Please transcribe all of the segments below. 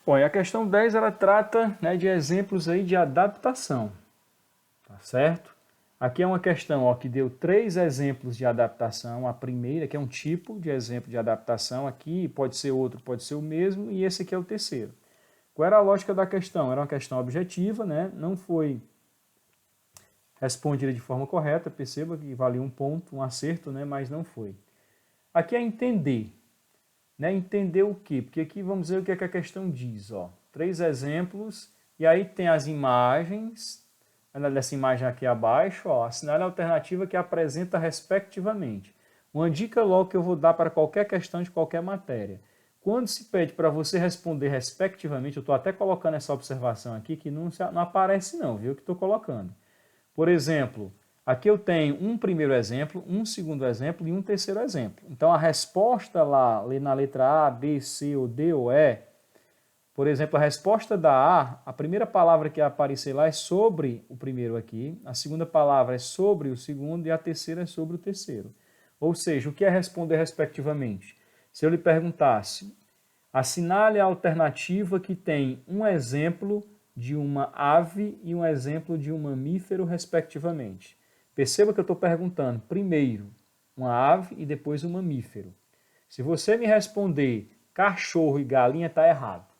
Bom, e a questão 10 ela trata, né, de exemplos aí de adaptação, tá certo? Aqui é uma questão ó, que deu 3 exemplos de adaptação. A primeira, que é um tipo de exemplo de adaptação, aqui pode ser outro, pode ser o mesmo, e esse aqui é o terceiro. Qual era a lógica da questão? Era uma questão objetiva, né? Não foi respondida de forma correta, perceba que valia um ponto, um acerto, né? Mas não foi. Aqui é entender. Né? Entender o quê? Porque aqui vamos ver o que é que a questão diz. Ó. 3 exemplos, e aí tem as imagens, dessa imagem aqui abaixo, ó, assinale a alternativa que apresenta respectivamente. Uma dica logo que eu vou dar para qualquer questão de qualquer matéria. Quando se pede para você responder respectivamente, eu estou até colocando essa observação aqui, que não aparece não, viu, que estou colocando. Por exemplo, aqui eu tenho um primeiro exemplo, um segundo exemplo e um terceiro exemplo. Então a resposta lá, na letra A, B, C ou D ou E, por exemplo, a resposta da a primeira palavra que aparecer lá é sobre o primeiro aqui, a segunda palavra é sobre o segundo e a terceira é sobre o terceiro. Ou seja, o que é responder respectivamente? Se eu lhe perguntasse, assinale a alternativa que tem um exemplo de uma ave e um exemplo de um mamífero, respectivamente. Perceba que eu estou perguntando primeiro uma ave e depois um mamífero. Se você me responder cachorro e galinha, está errado.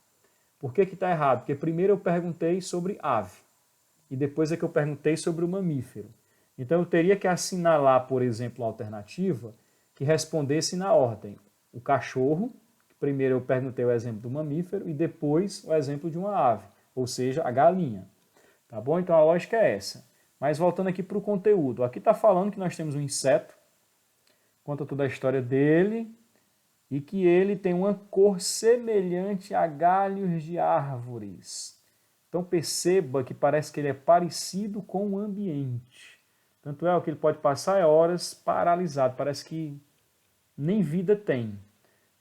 Por que está errado? Porque primeiro eu perguntei sobre ave e depois é que eu perguntei sobre o mamífero. Então eu teria que assinalar, por exemplo, a alternativa que respondesse na ordem. O cachorro, primeiro eu perguntei o exemplo do mamífero e depois o exemplo de uma ave, ou seja, a galinha. Tá bom? Então a lógica é essa. Mas voltando aqui para o conteúdo. Aqui está falando que nós temos um inseto, conta toda a história dele e que ele tem uma cor semelhante a galhos de árvores. Então perceba que parece que ele é parecido com o ambiente. Tanto é o que ele pode passar horas paralisado, parece que nem vida tem.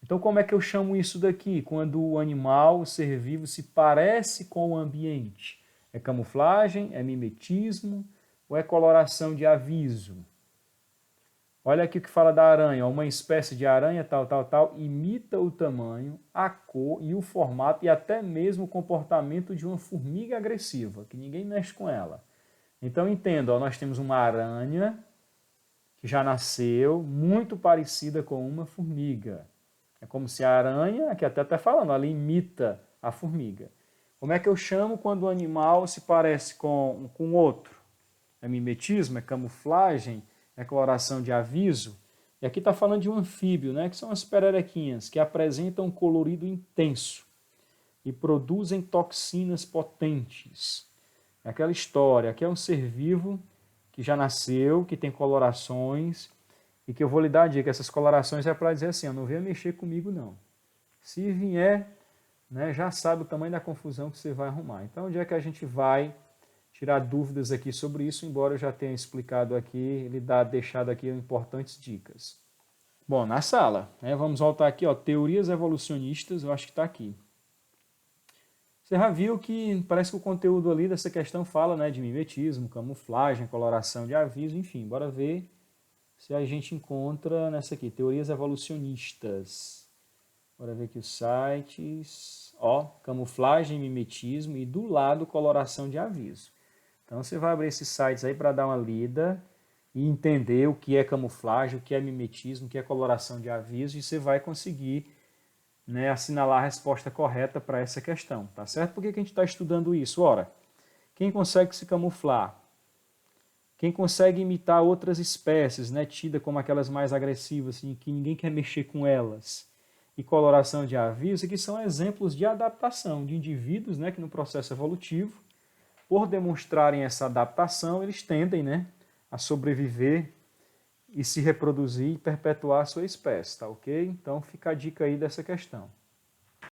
Então como é que eu chamo isso daqui? Quando o animal, o ser vivo, se parece com o ambiente. É camuflagem, é mimetismo ou é coloração de aviso? Olha aqui o que fala da aranha. Uma espécie de aranha, tal, imita o tamanho, a cor e o formato e até mesmo o comportamento de uma formiga agressiva, que ninguém mexe com ela. Então entenda, nós temos uma aranha que já nasceu muito parecida com uma formiga. É como se a aranha, que até está falando, ela imita a formiga. Como é que eu chamo quando o animal se parece com outro? É mimetismo, é camuflagem, é coloração de aviso. E aqui está falando de um anfíbio, né, que são as pererequinhas, que apresentam um colorido intenso e produzem toxinas potentes. É aquela história, aqui é um ser vivo que já nasceu, que tem colorações, e que eu vou lhe dar a dica, essas colorações é para dizer assim, não venha mexer comigo não. Se vier, né, já sabe o tamanho da confusão que você vai arrumar. Então, onde é que a gente vai tirar dúvidas aqui sobre isso, embora eu já tenha explicado aqui, ele deixado aqui importantes dicas. Bom, na sala, né, vamos voltar aqui, ó, teorias evolucionistas, eu acho que está aqui. Você já viu que parece que o conteúdo ali dessa questão fala, né, de mimetismo, camuflagem, coloração de aviso, enfim, bora ver se a gente encontra nessa aqui, teorias evolucionistas. Bora ver aqui os sites, ó, camuflagem, mimetismo e do lado coloração de aviso. Então você vai abrir esses sites aí para dar uma lida e entender o que é camuflagem, o que é mimetismo, o que é coloração de aviso e você vai conseguir, né, assinalar a resposta correta para essa questão, tá certo? Por que a gente está estudando isso? Ora, quem consegue se camuflar? Quem consegue imitar outras espécies, né, tida como aquelas mais agressivas, assim, que ninguém quer mexer com elas? E coloração de aviso, que são exemplos de adaptação de indivíduos, né, que no processo evolutivo, por demonstrarem essa adaptação, eles tendem, né, a sobreviver e se reproduzir e perpetuar a sua espécie, tá ok? Então fica a dica aí dessa questão.